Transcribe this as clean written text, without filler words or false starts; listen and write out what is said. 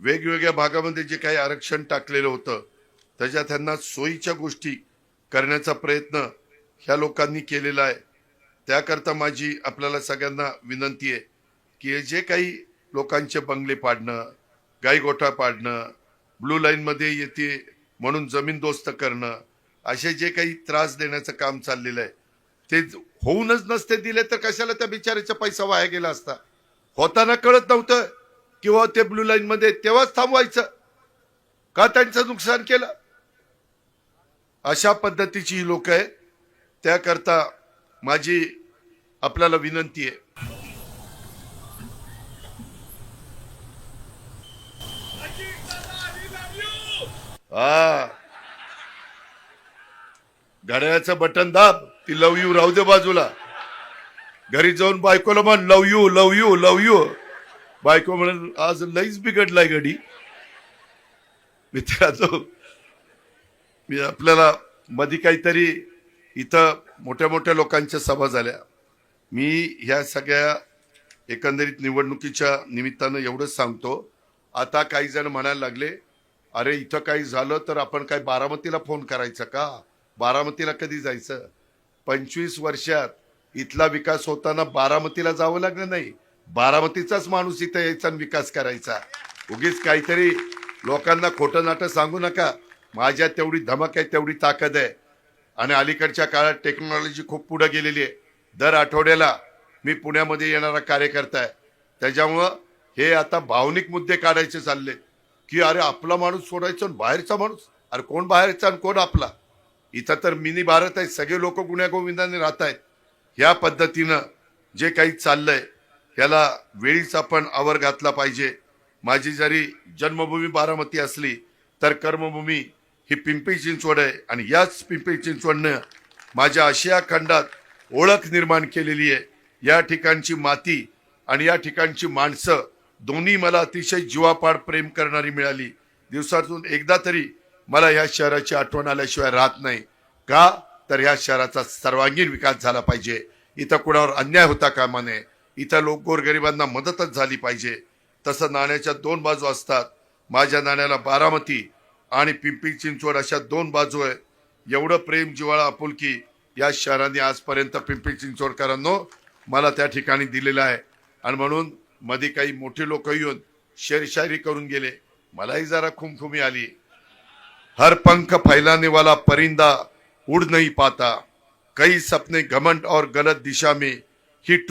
वेगवेगळ्या भागामध्ये जे काही आरक्षण टाकलेलं होतं त्याच्यात त्यांना सोयीच्या गोष्टी करण्याचा प्रयत्न ह्या लोकांनी केलेला आहे। त्याकरता माझी आपल्याला सगळ्यांना विनंती आहे की हे जे काही लोकांचे बंगले पाडणं, गायगोठा पाडणं, ब्लू लाईन मध्ये येते म्हणून जमीन दोस्त करणं, असे जे काही त्रास देण्याचं काम चाललेलं आहे ते होऊनच नसते दिले तर कशाला त्या बिचाऱ्याचा पैसा वाया गेला असता। होताना कळत नव्हतं किंवा ते ब्लू लाईन मध्ये तेव्हाच थांबवायचं का, त्यांचं नुकसान केलं। अशा पद्धतीची ही लोक आहे। त्याकरता माझी आपल्याला विनंती आहे, हा घड्याळाचं बटन दाब, ती लव यू राहू दे बाजूला, घरी जाऊन बायकोला म्हण love you love you love you. बायको म्हणून आज लईच बिघडलाय गडी। मित्रांनो, मी आपल्याला मध्ये काहीतरी इथं मोठ्या मोठ्या लोकांच्या सभा झाल्या। मी ह्या सगळ्या एकंदरीत निवडणुकीच्या निमित्तानं एवढंच सांगतो, आता काही जण म्हणायला लागले अरे इथं काही झालं तर आपण काय बारामतीला फोन करायचा का, बारामतीला कधी जायचं। 25 वर्षात इथला विकास होताना बारामतीला जावं लागलं नाही, बारामतीचाच माणूस इथं यायचा आणि विकास करायचा। उगीच काहीतरी लोकांना खोटं नाटं सांगू नका। माझ्या तेवढी धमक आहे, तेवढी ताकद आहे। आणि अलीकडच्या काळात टेक्नॉलॉजी खूप पुढे गेलेली आहे। दर आठवड्याला मी पुण्यामध्ये येणारा कार्यकर्ता आहे। त्याच्यामुळं हे आता भावनिक मुद्दे काढायचे चालले की अरे आपला माणूस सोडायचा आणि बाहेरचा माणूस, अरे कोण बाहेरचा आणि कोण आपला। इथं तर मिनी भारत आहे, सगळे लोक गुण्यागोविंदाने राहत आहेत। ह्या पद्धतीनं जे काही चाललंय त्याला वेळीच आपण आवर घातला पाहिजे। माझी जरी जन्मभूमी बारामती असली तर कर्मभूमी ही पिंपरी चिंचवड आहे आणि याच पिंपरी चिंचवडनं माझ्या आशिया खंडात ओळख निर्माण केलेली आहे। या ठिकाणची माती आणि या ठिकाणची माणसं दोन्ही मला अतिशय जीवापाड प्रेम करणारी मिळाली। दिवसातून एकदा तरी मला या शहराची आठवण आल्याशिवाय राहत नाही का, तर या शहराचा सर्वांगीण विकास झाला पाहिजे। इथं कुणावर अन्याय होता कामा नये, इथं लोक गोरगरिबांना मदतच झाली पाहिजे। तसं नाण्याच्या दोन बाजू असतात। माझ्या नाण्याला बारामती आणि पिंपरी चिंचवड अशा दोन बाजू आहेत। एवढं प्रेम जिव्हाळा आपुलकी या शहराने आजपर्यंत पिंपरी चिंचवडकरांनो मला त्या ठिकाणी दिलेलं आहे। आणि म्हणून मध्ये काही मोठे लोक येऊन शेरशायरी करून गेले, मलाही जरा खुमखुमी आली। हर पंख फैलाने वाला परिंदा उड़ नहीं पाता, कई सपने घमंड और गलत दिशा में ही